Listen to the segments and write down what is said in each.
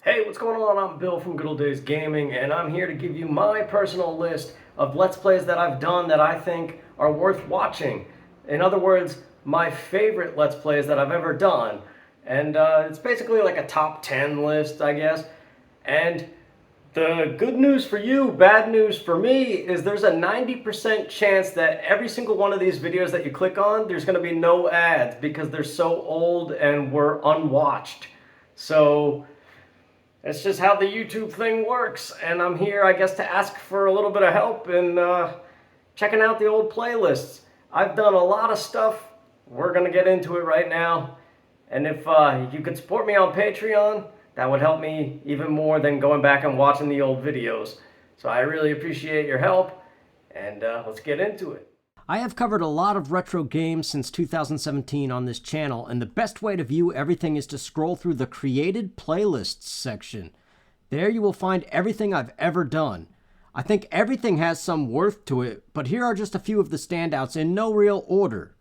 Hey, what's going on? I'm Bill from Good Old Days Gaming, and I'm here to give you my personal list of Let's Plays that I've done that I think are worth watching. In other words, my favorite Let's Plays that I've ever done. And it's basically like a top 10 list, I guess. And the good news for you, bad news for me, is there's a 90% chance that every single one of these videos that you click on, there's going to be no ads because they're so old and were unwatched. So it's just how the YouTube thing works, and I'm here, I guess, to ask for a little bit of help in checking out the old playlists. I've done a lot of stuff. We're going to get into it right now, and if you could support me on Patreon, that would help me even more than going back and watching the old videos. So I really appreciate your help, and let's get into it. I have covered a lot of retro games since 2017 on this channel, and the best way to view everything is to scroll through the Created Playlists section. There you will find everything I've ever done. I think everything has some worth to it, but here are just a few of the standouts in no real order.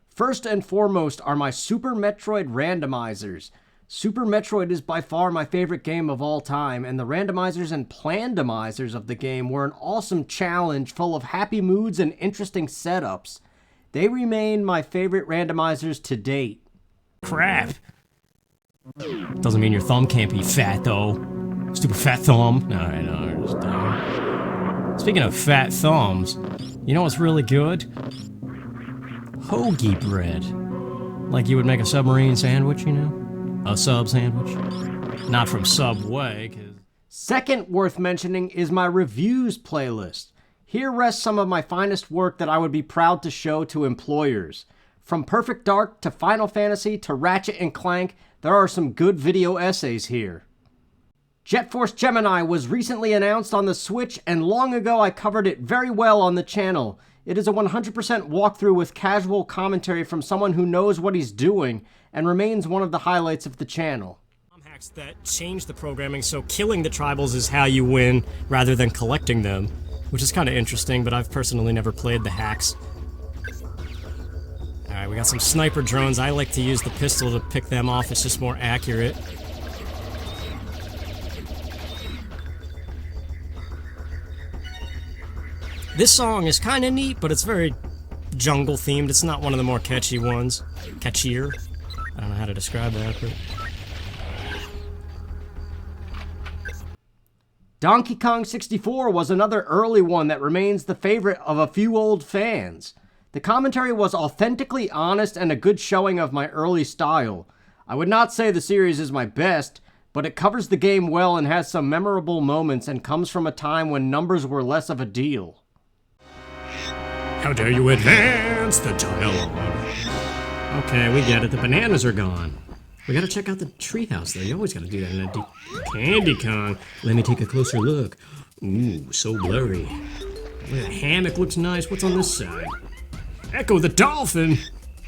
First and foremost are my Super Metroid randomizers. Super Metroid is by far my favorite game of all time, and the randomizers and plandomizers of the game were an awesome challenge full of happy moods and interesting setups. They remain my favorite randomizers to date. Crap. Doesn't mean your thumb can't be fat, though. Stupid fat thumb. No, I know, just Speaking of fat thumbs, you know what's really good? Hoagie bread. Like you would make a submarine sandwich, you know? A sub sandwich? Not from Subway, 'cause... Second worth mentioning is my reviews playlist. Here rests some of my finest work that I would be proud to show to employers. From Perfect Dark to Final Fantasy to Ratchet and Clank, there are some good video essays here. Jet Force Gemini was recently announced on the Switch, and long ago I covered it very well on the channel. It is a 100% walkthrough with casual commentary from someone who knows what he's doing, and remains one of the highlights of the channel. Hacks that change the programming so killing the tribals is how you win, rather than collecting them. Which is kind of interesting, but I've personally never played the hacks. Alright, we got some sniper drones. I like to use the pistol to pick them off, it's just more accurate. This song is kind of neat, but it's very jungle themed. It's not one of the more catchy ones. Catchier? I don't know how to describe that, but... Donkey Kong 64 was another early one that remains the favorite of a few old fans. The commentary was authentically honest and a good showing of my early style. I would not say the series is my best, but it covers the game well and has some memorable moments and comes from a time when numbers were less of a deal. How dare you advance the dialogue? Okay, we get it. The bananas are gone. We gotta check out the treehouse, though. You always gotta do that in a deep... Candy Kong. Let me take a closer look. Ooh, so blurry. Look, the hammock looks nice. What's on this side? Echo the dolphin!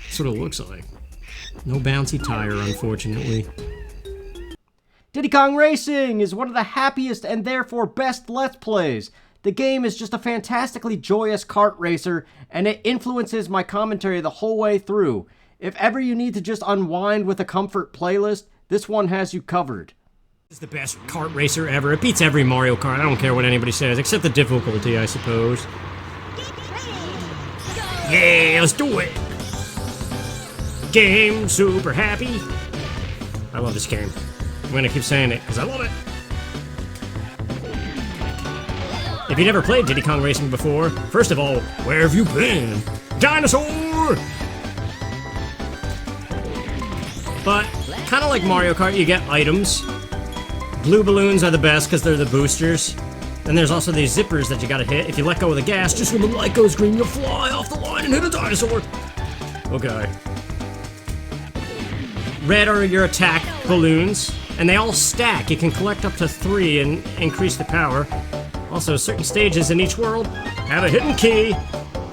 That's what it looks like. No bouncy tire, unfortunately. Diddy Kong Racing is one of the happiest and therefore best Let's Plays. The game is just a fantastically joyous kart racer, and it influences my commentary the whole way through. If ever you need to just unwind with a comfort playlist, this one has you covered. It's the best kart racer ever. It beats every Mario Kart. I don't care what anybody says, except the difficulty, I suppose. Yeah, let's do it! Game super happy. I love this game. I'm gonna keep saying it, because I love it. If you never played Diddy Kong Racing before, first of all, where have you been? Dinosaur! But, kind of like Mario Kart, you get items. Blue balloons are the best because they're the boosters. Then there's also these zippers that you gotta hit. If you let go of the gas, just when the light goes green, you'll fly off the line and hit a dinosaur. Okay. Red are your attack balloons, and they all stack. You can collect up to 3 and increase the power. Also, certain stages in each world have a hidden key.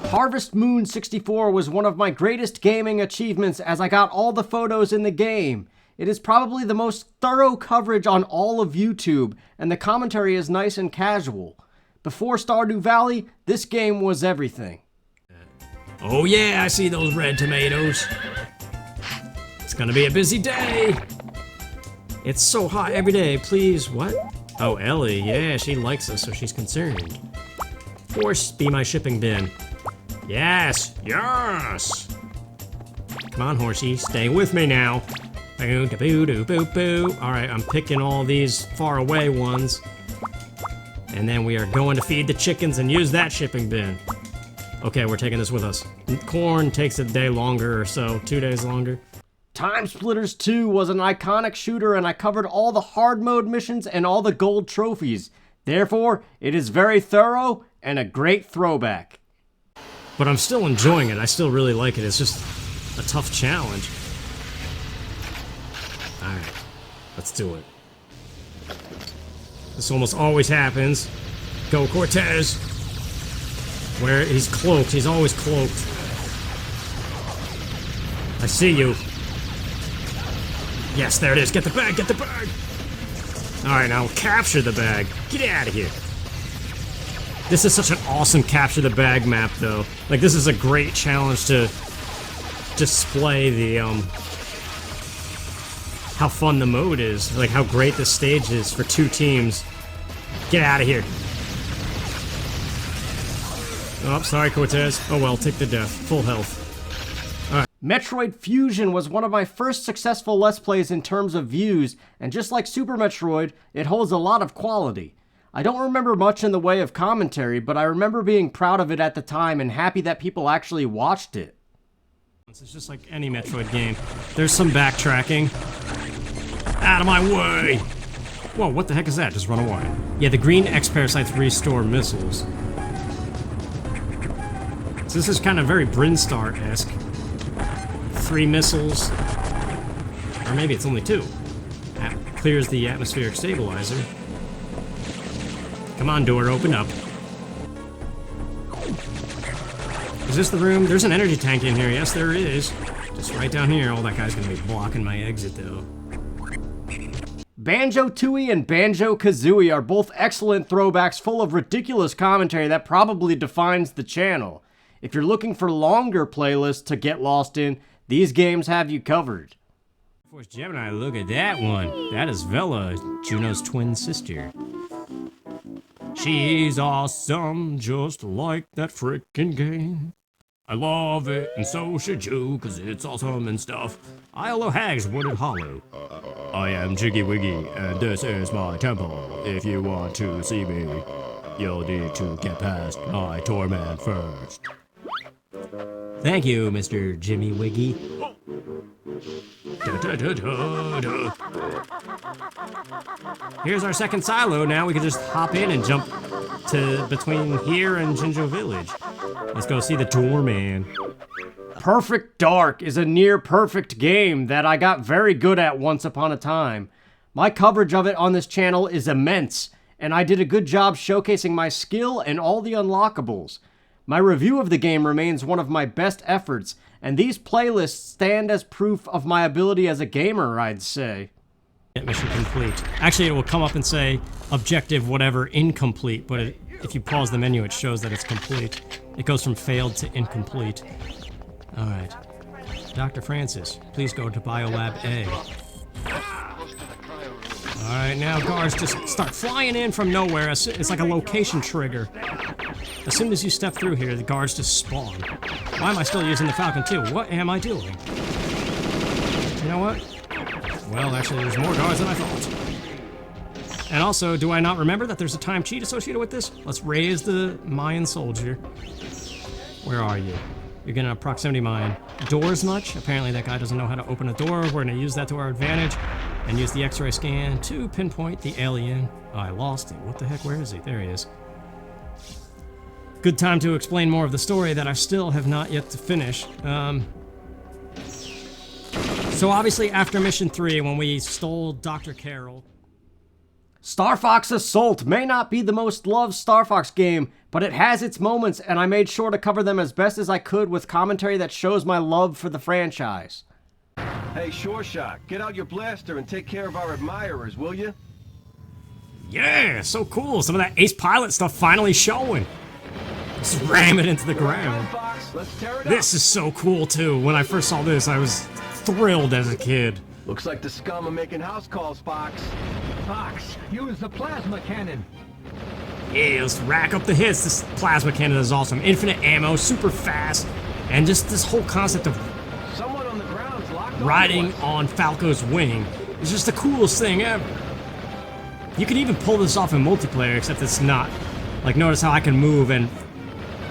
Harvest Moon 64 was one of my greatest gaming achievements as I got all the photos in the game. It is probably the most thorough coverage on all of YouTube, and the commentary is nice and casual. Before Stardew Valley, this game was everything. Oh yeah, I see those red tomatoes. It's gonna be a busy day. It's so hot every day, please. What? Oh, Ellie. Yeah, she likes us, so she's concerned. Force be my shipping bin. Yes, yes. Come on, horsey, stay with me now. Boo, da, boo, doo, boo, boo. All right, I'm picking all these far away ones. And then we are going to feed the chickens and use that shipping bin. Okay, we're taking this with us. Corn takes a day longer or so, 2 days longer. Time Splitters 2 was an iconic shooter, and I covered all the hard mode missions and all the gold trophies. Therefore, it is very thorough and a great throwback. But I'm still enjoying it. I still really like it. It's just a tough challenge. Alright, let's do it. This almost always happens. Go Cortez! Where he's cloaked. He's always cloaked. I see you. Yes, there it is. Get the bag, get the bag! Alright, now capture the bag. Get out of here. This is such an awesome capture the bag map, though. Like, this is a great challenge to display the, how fun the mode is. Like, how great this stage is for 2 teams. Get out of here. Oh, sorry, Cortez. Oh well, take the death. Full health. Alright. Metroid Fusion was one of my first successful Let's Plays in terms of views, and just like Super Metroid, it holds a lot of quality. I don't remember much in the way of commentary, but I remember being proud of it at the time and happy that people actually watched it. It's just like any Metroid game. There's some backtracking. Out of my way! Whoa, what the heck is that? Just run away. Yeah, the green X-Parasites restore missiles. So this is kind of very Brinstar-esque. 3 missiles. Or maybe it's only 2. That clears the atmospheric stabilizer. Come on, door, open up. Is this the room? There's an energy tank in here. Yes, there is. Just right down here. Oh, that guy's gonna be blocking my exit, though. Banjo-Tooie and Banjo-Kazooie are both excellent throwbacks full of ridiculous commentary that probably defines the channel. If you're looking for longer playlists to get lost in, these games have you covered. Force Gemini, look at that one. That is Vela, Juno's twin sister. She's awesome, just like that frickin' game. I love it, and so should you, cause it's awesome and stuff. Isle of Hags, Wooded Hollow. I am Jiggy Wiggy, and this is my temple. If you want to see me, you'll need to get past my torment first. Thank you, Mr. Jimmy Wiggy. Da, da, da, da, da. Here's our second silo. Now we can just hop in and jump to between here and Jinjo Village. Let's go see the doorman. Perfect Dark is a near-perfect game that I got very good at once upon a time. My coverage of it on this channel is immense, and I did a good job showcasing my skill and all the unlockables. My review of the game remains one of my best efforts, and these playlists stand as proof of my ability as a gamer, I'd say. Mission complete. Actually, it will come up and say, objective whatever, incomplete, but if you pause the menu, it shows that it's complete. It goes from failed to incomplete. Alright. Dr. Francis, please go to Biolab A. Alright, now guards just start flying in from nowhere. It's like a location trigger. As soon as you step through here, the guards just spawn. Why am I still using the Falcon 2? What am I doing? You know what? Well, actually, there's more guards than I thought. And also, do I not remember that there's a time cheat associated with this? Let's raise the Mayan soldier. Where are you? You're getting a proximity mine. Doors much? Apparently that guy doesn't know how to open a door. We're gonna use that to our advantage and use the X-ray scan to pinpoint the alien. Oh, I lost him. What the heck? Where is he? There he is. Good time to explain more of the story that I still have not yet to finish. So obviously after Mission 3, when we stole Dr. Carroll... Star Fox Assault may not be the most loved Star Fox game, but it has its moments, and I made sure to cover them as best as I could with commentary that shows my love for the franchise. Hey, Sure Shot, get out your blaster and take care of our admirers, will you? Yeah, so cool. Some of that Ace Pilot stuff finally showing. Just ram it into the ground. Let's tear it up. This is so cool too. When I first saw this, I was thrilled as a kid. Looks like the scum are making house calls, Fox. Fox, use the plasma cannon. Yeah, let's rack up the hits. This plasma cannon is awesome. Infinite ammo, super fast, and just this whole concept of Someone on the ground's locked riding onto us. on Falco's wing is just the coolest thing ever. You can even pull this off in multiplayer, except it's not. Like, notice how I can move and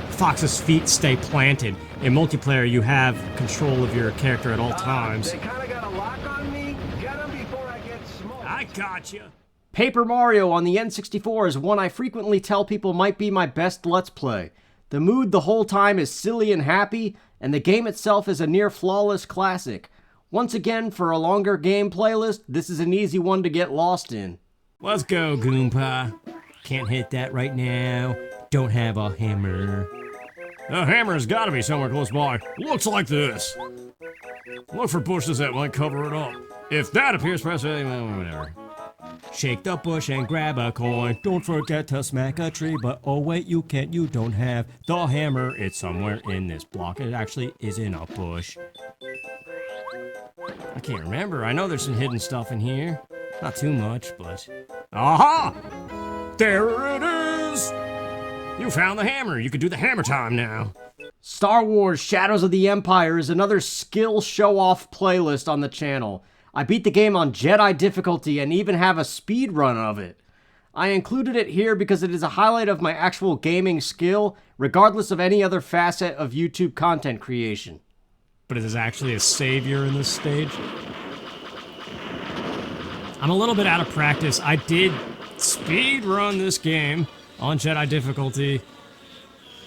Fox's feet stay planted. In multiplayer, you have control of your character at all times. They kind of got a lock on me. Get them before I get smoked. I gotcha. Paper Mario on the N64 is one I frequently tell people might be my best Let's Play. The mood the whole time is silly and happy, and the game itself is a near flawless classic. Once again, for a longer game playlist, this is an easy one to get lost in. Let's go, Goomba. Can't hit that right now. Don't have a hammer. The hammer's gotta be somewhere close by. Looks like this. Look for bushes that might cover it up. If that appears, press A, well, whatever. Shake the bush and grab a coin. Don't forget to smack a tree, but oh wait, you can't, you don't have the hammer. It's somewhere in this block. It actually is in a bush. I can't remember. I know there's some hidden stuff in here. Not too much, but... Aha! There it is! You found the hammer. You can do the hammer time now. Star Wars Shadows of the Empire is another skill show-off playlist on the channel. I beat the game on Jedi difficulty and even have a speed run of it. I included it here because it is a highlight of my actual gaming skill, regardless of any other facet of YouTube content creation. But it is actually a savior in this stage. I'm a little bit out of practice. I did speed run this game on Jedi difficulty.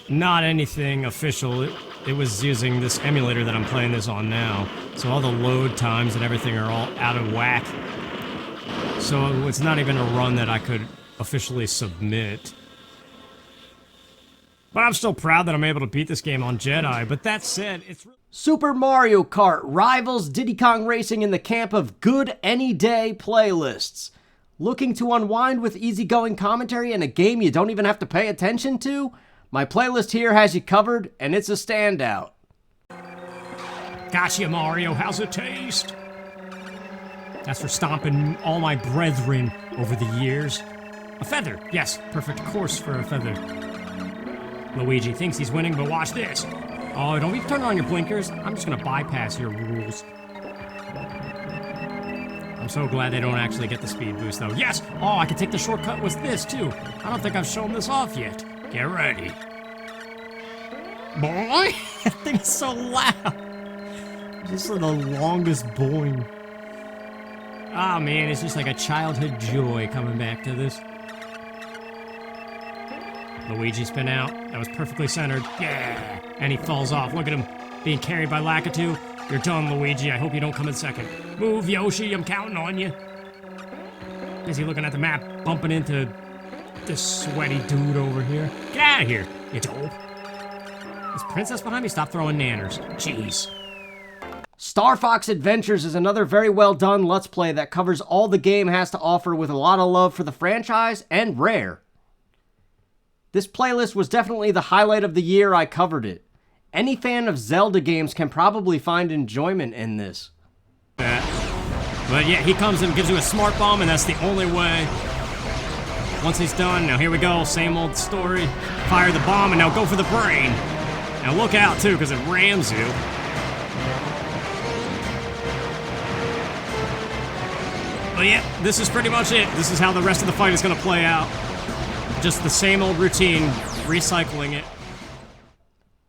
Not anything official. It was using this emulator that I'm playing this on now. So all the load times and everything are all out of whack. So it's not even a run that I could officially submit. But I'm still proud that I'm able to beat this game on Jedi. But that said, it's... Super Mario Kart rivals Diddy Kong Racing in the camp of good any day playlists. Looking to unwind with easygoing commentary in a game you don't even have to pay attention to? My playlist here has you covered, and it's a standout. Gotcha, Mario. How's it taste? That's for stomping all my brethren over the years. A feather. Yes, perfect course for a feather. Luigi thinks he's winning, but watch this. Oh, don't be turning on your blinkers. I'm just gonna bypass your rules. I'm so glad they don't actually get the speed boost, though. Yes! Oh, I can take the shortcut with this, too. I don't think I've shown this off yet. Get ready. Boy! That thing is so loud. Just the longest boing. Oh man, it's just like a childhood joy coming back to this. Luigi spin out. That was perfectly centered. Yeah! And he falls off. Look at him being carried by Lakitu. You're done, Luigi. I hope you don't come in second. Move, Yoshi. I'm counting on you. Is he looking at the map, bumping into this sweaty dude over here? Get out of here, you dope. Is Princess behind me? Stop throwing nanners. Jeez. Star Fox Adventures is another very well done Let's Play that covers all the game has to offer with a lot of love for the franchise and Rare. This playlist was definitely the highlight of the year I covered it. Any fan of Zelda games can probably find enjoyment in this. But yeah, he comes and gives you a smart bomb, and that's the only way. Once he's done, now here we go, same old story. Fire the bomb, and now go for the brain. Now look out, too, because it rams you. But yeah, this is pretty much it. This is how the rest of the fight is going to play out. Just the same old routine, recycling it.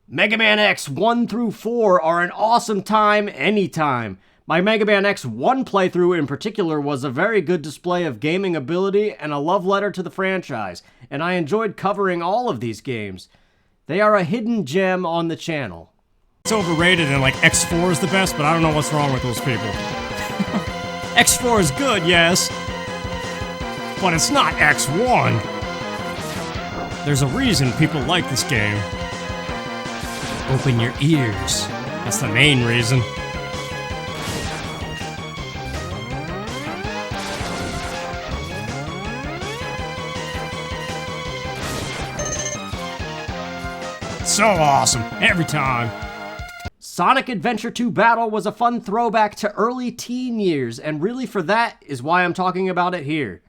Mega Man X 1 through 4 are an awesome time anytime. My Mega Man X1 playthrough in particular was a very good display of gaming ability and a love letter to the franchise, and I enjoyed covering all of these games. They are a hidden gem on the channel. It's overrated and like X4 is the best, but I don't know what's wrong with those people. X4 is good, yes, but it's not X1. There's a reason people like this game. Open your ears. That's the main reason. So awesome, every time. Sonic Adventure 2 Battle was a fun throwback to early teen years, and really for that is why I'm talking about it here.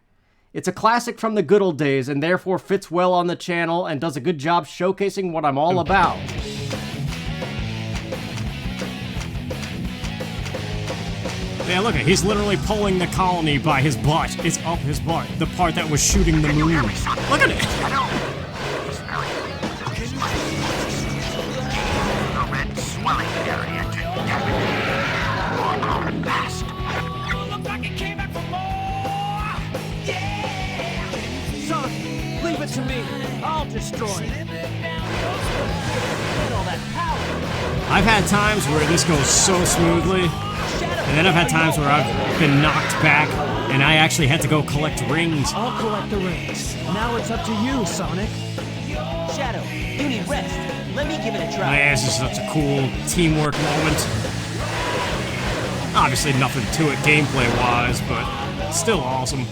It's a classic from the good old days and therefore fits well on the channel and does a good job showcasing what I'm all about. Yeah, look, he's literally pulling the colony by his butt. It's up his butt, the part that was shooting the moon. Look at it! Son, leave it to me. I'll destroy it. All that power. I've had times where this goes so smoothly, and then I've had times where I've been knocked back, and I actually had to go collect rings. I'll collect the rings. Now it's up to you, Sonic. Shadow, you need rest. Let me give it a try. Man, this is such a cool teamwork moment. Obviously nothing to it gameplay-wise, but still awesome.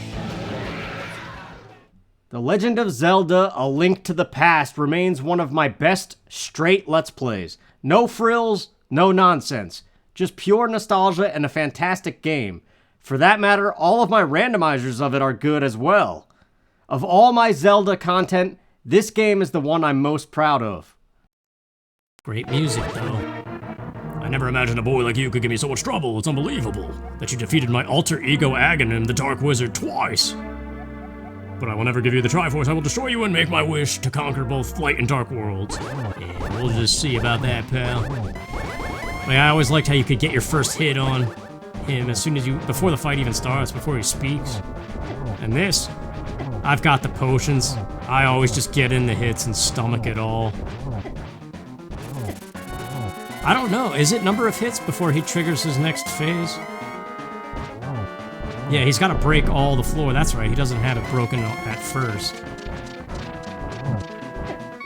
The Legend of Zelda: A Link to the Past remains one of my best straight Let's Plays. No frills, no nonsense. Just pure nostalgia and a fantastic game. For that matter, all of my randomizers of it are good as well. Of all my Zelda content, this game is the one I'm most proud of. Great music, though. I never imagined a boy like you could give me so much trouble. It's unbelievable that you defeated my alter ego Aghanim, the Dark Wizard, twice. But I will never give you the Triforce. I will destroy you and make my wish to conquer both light and dark worlds. Yeah, we'll just see about that, pal. Like, I always liked how you could get your first hit on him as soon as before the fight even starts, before he speaks. And this, I've got the potions. I always just get in the hits and stomach it all. I don't know, is it number of hits before he triggers his next phase? Yeah, he's got to break all the floor. That's right, he doesn't have it broken at first.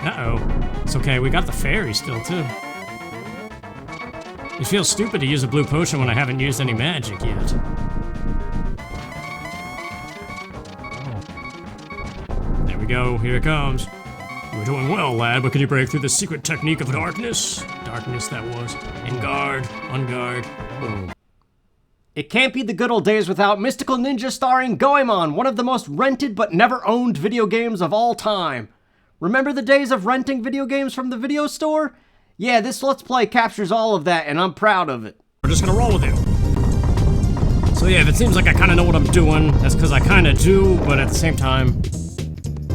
Uh-oh. It's okay, we got the fairy still, too. It feels stupid to use a blue potion when I haven't used any magic yet. There we go, here it comes. You're doing well, lad, but can you break through the secret technique of darkness? Darkness, that was. In guard, on guard, boom. It can't be the good old days without Mystical Ninja starring Goemon, one of the most rented but never owned video games of all time. Remember the days of renting video games from the video store? Yeah, this Let's Play captures all of that, and I'm proud of it. We're just gonna roll with it. So yeah, if it seems like I kinda know what I'm doing, that's because I kinda do, but at the same time,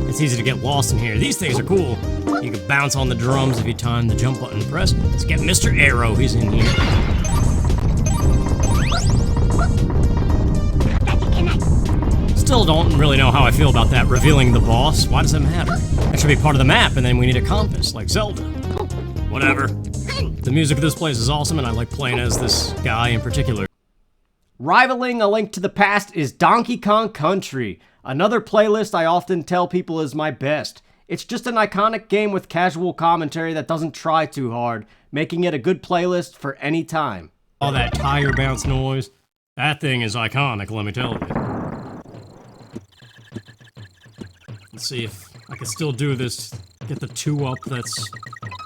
it's easy to get lost in here. These things are cool. You can bounce on the drums if you time the jump button and press. Let's get Mr. Arrow, he's in here. Still don't really know how I feel about that, revealing the boss. Why does it matter? That should be part of the map, and then we need a compass, like Zelda. Whatever. The music of this place is awesome, and I like playing as this guy in particular. Rivaling A Link to the Past is Donkey Kong Country, another playlist I often tell people is my best. It's just an iconic game with casual commentary that doesn't try too hard, making it a good playlist for any time. All that tire bounce noise, that thing is iconic, let me tell you. Let's see if I can still do this. Get the 2 up, that's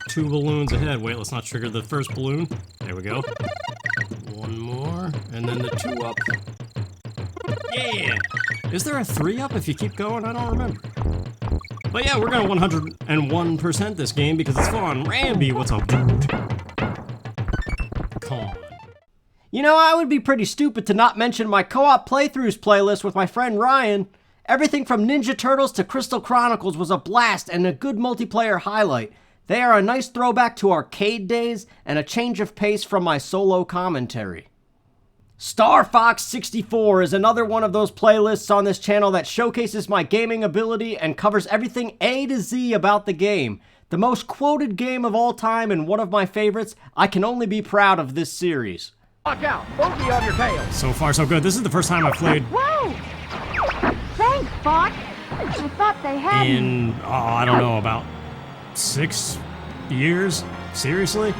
2 balloons ahead. Wait, let's not trigger the first balloon. There we go. 1 more, and then the 2 up. Yeah! Is there a 3 up if you keep going? I don't remember. But yeah, we're gonna 101% this game because it's fun. Ramby, what's up, dude? Come on. You know, I would be pretty stupid to not mention my co-op playthroughs playlist with my friend Ryan. Everything from Ninja Turtles to Crystal Chronicles was a blast and a good multiplayer highlight. They are a nice throwback to arcade days and a change of pace from my solo commentary. Star Fox 64 is another one of those playlists on this channel that showcases my gaming ability and covers everything A to Z about the game. The most quoted game of all time and one of my favorites, I can only be proud of this series. Watch out! Bogey on your tail! So far, so good. This is the first time I've played Whoa! Thanks, Fox. I thought they had me. in, I don't know, about 6 years? Seriously?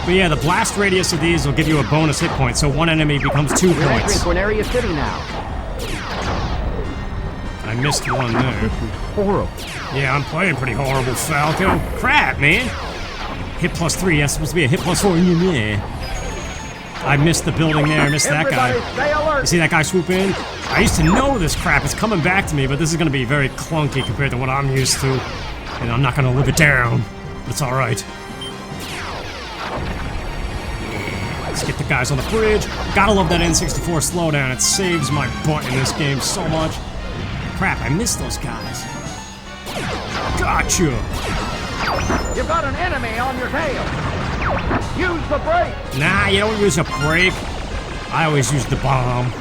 But yeah, the blast radius of these will give you a bonus hit point, so one enemy becomes 2 You're entering points. to an area city now. I missed one there. Horrible. Yeah, I'm playing pretty horrible, Falco. Crap, man! Hit plus 3, that's supposed to be a hit plus 4. Yeah. I missed the building there, I missed that guy. Everybody stay alert. You see that guy swoop in? I used to know this crap. It's coming back to me, but this is going to be very clunky compared to what I'm used to. And I'm not going to live it down. But it's alright. Let's get the guys on the bridge. Gotta love that N64 slowdown. It saves my butt in this game so much. Crap, I missed those guys. Gotcha! You've got an enemy on your tail. Use the brake. Nah, you don't use a brake. I always use the bomb.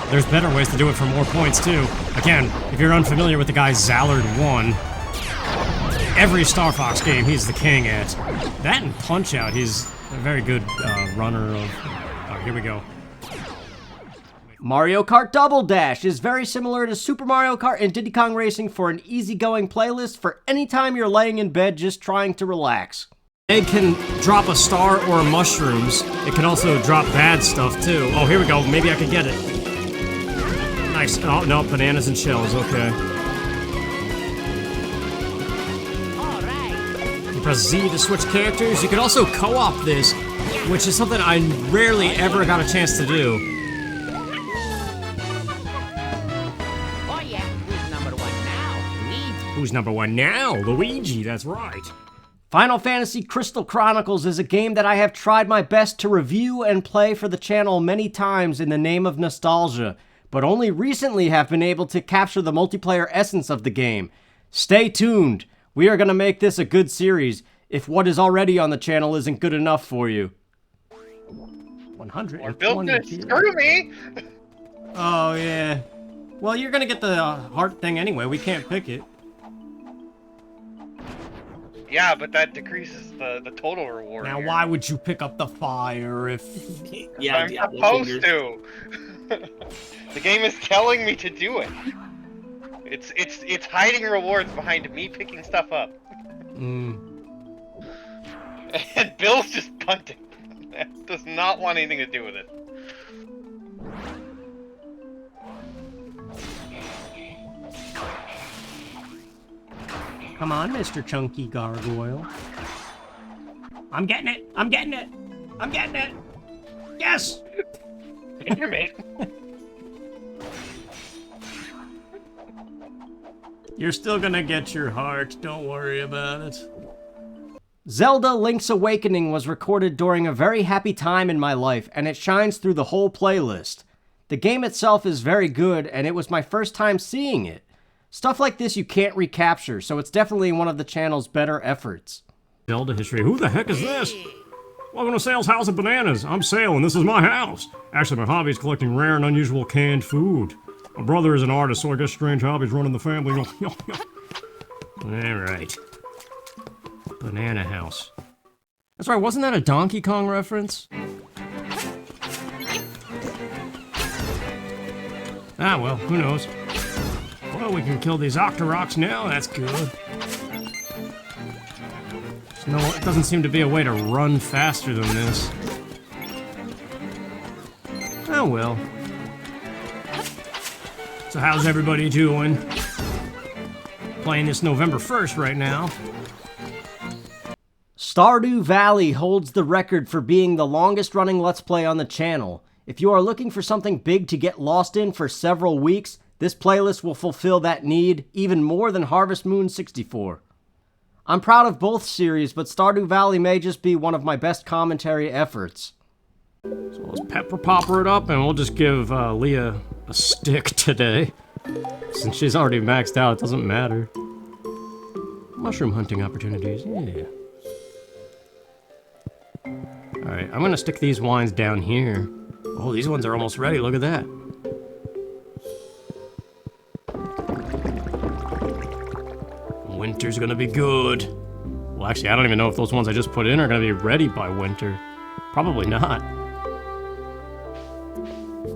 There's better ways to do it for more points, too. Again, if you're unfamiliar with the guy Zallard 1, every Star Fox game he's the king at. That and Punch-Out, he's a very good runner of... Oh, here we go. Mario Kart Double Dash is very similar to Super Mario Kart and Diddy Kong Racing for an easygoing playlist for any time you're laying in bed just trying to relax. Egg can drop a star or mushrooms. It can also drop bad stuff, too. Oh, here we go. Maybe I can get it. Nice. Oh, no, bananas and shells. Okay. You press Z to switch characters. You can also co-op this, which is something I rarely ever got a chance to do. Oh yeah, who's number one now? Luigi. Who's number one now? Luigi, that's right. Final Fantasy Crystal Chronicles is a game that I have tried my best to review and play for the channel many times in the name of nostalgia, but only recently have been able to capture the multiplayer essence of the game. Stay tuned. We are going to make this a good series, if what is already on the channel isn't good enough for you. 100. Or Bill's gonna screw me! Oh, yeah. Well, you're gonna get the heart thing anyway. We can't pick it. Yeah, but that decreases the total reward. Now, here. why would you pick up the fire if... I'm supposed to! The game is telling me to do it. It's hiding rewards behind me picking stuff up. And Bill's just punting. Does not want anything to do with it. Come on, Mr. Chunky Gargoyle. I'm getting it! I'm getting it! I'm getting it! Yes! Damn it! You're still gonna get your heart. Don't worry about it. Zelda Link's Awakening was recorded during a very happy time in my life, and it shines through the whole playlist. The game itself is very good, and it was my first time seeing it. Stuff like this you can't recapture, so it's definitely one of the channel's better efforts. Zelda history. Who the heck is this? Welcome to Sale's House of Bananas. I'm Sale, and this is my house. Actually, my hobby is collecting rare and unusual canned food. My brother is an artist, so I guess strange hobbies running the family. Alright. Banana House. That's right, wasn't that a Donkey Kong reference? Ah, well, who knows? Well, we can kill these Octoroks now, that's good. No, it doesn't seem to be a way to run faster than this. Oh well. So how's everybody doing? Playing this November 1st right now. Stardew Valley holds the record for being the longest running Let's Play on the channel. If you are looking for something big to get lost in for several weeks, this playlist will fulfill that need even more than Harvest Moon 64. I'm proud of both series, but Stardew Valley may just be one of my best commentary efforts. So let's pepper popper it up and we'll just give Leah a stick today. Since she's already maxed out, it doesn't matter. Mushroom hunting opportunities, yeah. Alright, I'm gonna stick these wines down here. Oh, these ones are almost ready, look at that. Winter's gonna be good. Well, actually, I don't even know if those ones I just put in are gonna be ready by winter. Probably not.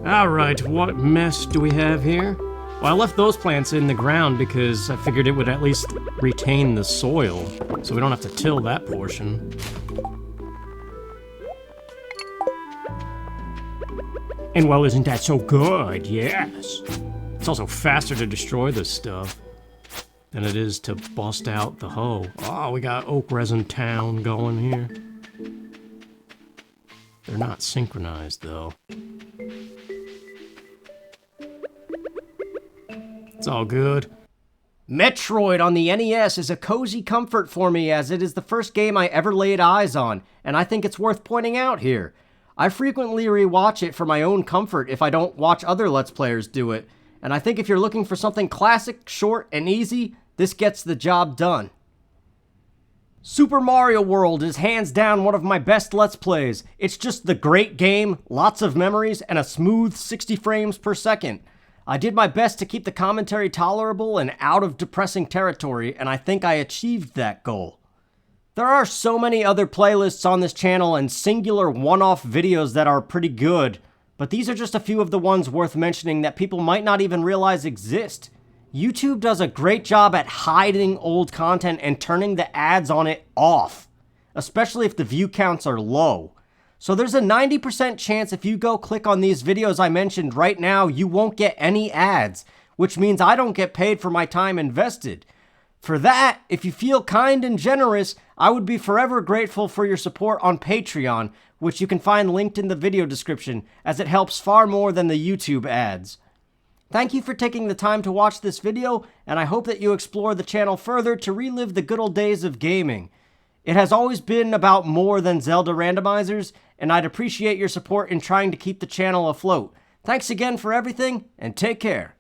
Alright, what mess do we have here? Well, I left those plants in the ground because I figured it would at least retain the soil, so we don't have to till that portion. And well, isn't that so good? Yes. It's also faster to destroy this stuff. than it is to bust out the hoe. Oh, we got Oak Resin Town going here. They're not synchronized, though. It's all good. Metroid on the NES is a cozy comfort for me, as it is the first game I ever laid eyes on, and I think it's worth pointing out here. I frequently rewatch it for my own comfort if I don't watch other Let's Players do it, and I think if you're looking for something classic, short, and easy, this gets the job done. Super Mario World is hands down one of my best Let's Plays. It's just the great game, lots of memories, and a smooth 60 frames per second. I did my best to keep the commentary tolerable and out of depressing territory, and I think I achieved that goal. There are so many other playlists on this channel and singular one-off videos that are pretty good, but these are just a few of the ones worth mentioning that people might not even realize exist. YouTube does a great job at hiding old content and turning the ads on it off, especially if the view counts are low. So there's a 90% chance if you go click on these videos I mentioned right now, you won't get any ads, which means I don't get paid for my time invested. For that, if you feel kind and generous, I would be forever grateful for your support on Patreon, which you can find linked in the video description, as it helps far more than the YouTube ads. Thank you for taking the time to watch this video, and I hope that you explore the channel further to relive the good old days of gaming. It has always been about more than Zelda randomizers, and I'd appreciate your support in trying to keep the channel afloat. Thanks again for everything, and take care.